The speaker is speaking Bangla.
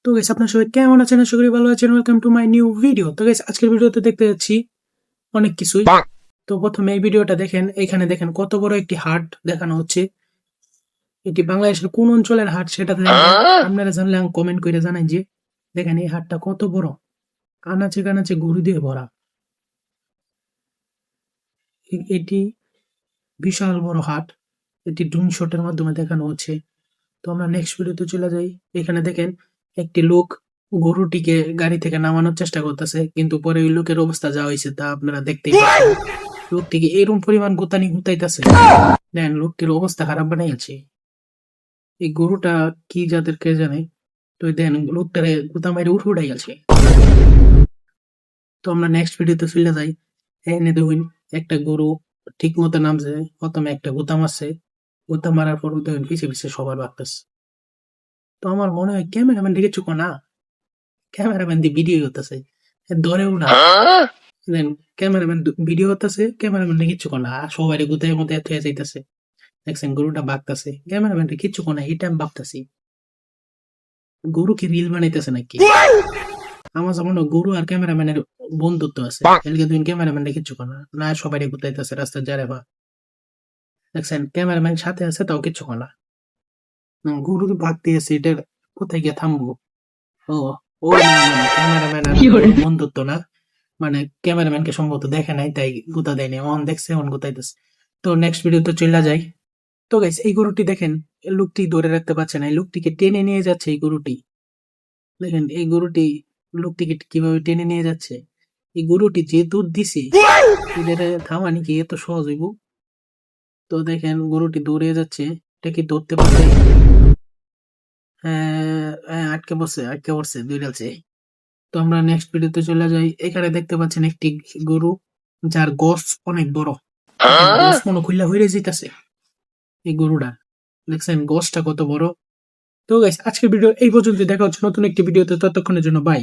তো গাইস আপনারা সবাই কেমন আছেন? আশা করি ভালো আছেন। Welcome to my new video. তো গাইস আজকের ভিডিওতে দেখতে যাচ্ছি অনেক কিছুই। তো প্রথমে এই ভিডিওটা দেখেন, এখানে দেখেন কত বড় একটি হাট দেখানো হচ্ছে। এটি বাংলাদেশের কোন অঞ্চলের হাট সেটা আপনারা জানলে কমেন্ট করে জানান যে দেখেন এই হাটটা কত বড়, আনাচে কানাচে গরু দিয়ে ভরা। এটি বিশাল বড় হাট। এটি ড্রোন শটের মাধ্যমে দেখানো হচ্ছে। তো আমরা নেক্সট ভিডিওতে চলে যাই। এখানে দেখেন একটি লোক গরুটিকে গাড়ি থেকে নামানোর চেষ্টা করতেছে, কিন্তু পরে ওই লোকের অবস্থা যা হয়েছে তা আপনারা দেখতেই পাচ্ছেন। লোকটিকে এরকম পরিমাণ গুতানি গুতাইতেছে, দেন লোকটির অবস্থা খারাপ বানাইছে। এই গরুটা কি জাতের কে জানে। তো দেন লোকটারে গুতা মাইরে উঠাই গেছে। তো আমরা নেক্সট ভিডিওতে চলে যাই। এনে দেখুন একটা গরু ঠিক মতো নামছে, প্রথমে একটা গুতা মারছে, গুতা মারার পর দেখুন পিছে পিছে সবার বাড়তেছে। তো আমার মনে হয় ক্যামেরাম্যান দেখেছো না, ক্যামেরাম্যান দিয়ে ভিডিও করতেছে, ধরেও না। দেন ক্যামেরাম্যান ভিডিও করতেছে, ক্যামেরাম্যান কিচ্ছু করে না, সবাই গুতায় মতো এত যাইতেছে। দেখছেন গরুটা বাগতাছে, ক্যামেরাম্যান কিচ্ছু করে না। এটা আমি ভাবতেছি গরু কি রিল বানাইতেছে নাকি। আমার যেমন গরু আর ক্যামেরাম্যানের বন্ধুত্ব আছে, এদিকে দুই ক্যামেরাম্যান কিচ্ছু করে না, না সবাই গুতাইতেছে রাস্তায় যারে বা। দেখছেন ক্যামেরাম্যান সাথে আছে তাও কিচ্ছু করে না। গরু ভাগতে আছে, এটা কোথায় গিয়ে থামবো। ও ও ক্যামেরাম্যান আর বন্ধুত্ব না, মানে ক্যামেরাম্যানকে সম্ভবত দেখে নাই তাই গুতা দেয়নি, অন দেখছে অন গুতাইতেছে। তো নেক্সট ভিডিওতে চলে যাই। তো গাইস এই গরুটি দেখেন, এই লোকটি ধরে রাখতে পারছে না, এই লোকটিকে টেনে নিয়ে যাচ্ছে। এই গরুটি দেখেন, এই গরুটি লোকটিকে কিভাবে টেনে নিয়ে যাচ্ছে। এই গরুটি যে দুধ দিছে এদের থামানি কি এত সহজ হইব? তো দেখেন গরুটি দৌড়ে যাচ্ছে, এটা কি ধরতে পারছে? হ্যাঁ হ্যাঁ, আটকে পড়ছে আটকে পড়ছে, দৌড়াচ্ছে। তো আমরা নেক্সট ভিডিওতে চলে যাই। এখানে দেখতে পাচ্ছেন একটি গরু যার গোস অনেক বড়, গোস মনে খুললা হয়ে যেতেছে এই গরুটা। দেখছেন গোসটা কত বড়। তো গাইস আজকের ভিডিও এই পর্যন্ত, দেখা হচ্ছে নতুন একটি ভিডিওতে, ততক্ষণের জন্য বাই।